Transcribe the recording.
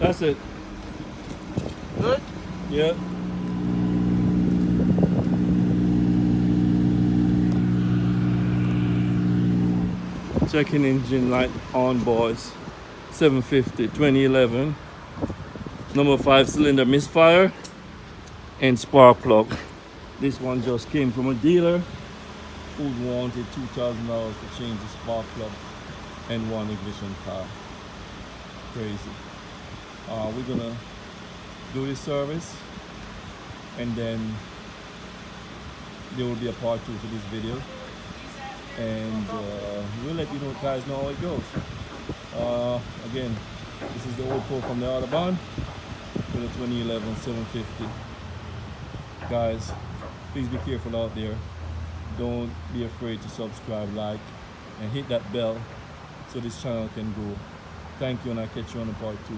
That's it. Good? Yeah. Checking engine light on, boys. 750 2011. Number 5 cylinder misfire and spark plug. This one just came from a dealer who wanted $2,000 to change the spark plug and one ignition car. Crazy. We're gonna do this service and then there will be a part 2 to this video, and we'll let you know, guys, know how it goes. Again, this is the old Pro from the Autobahn with a 2011 750. Guys, please be careful out there. Don't be afraid to subscribe, like, and hit that bell so this channel can grow. Thank you, and I'll catch you on the part 2.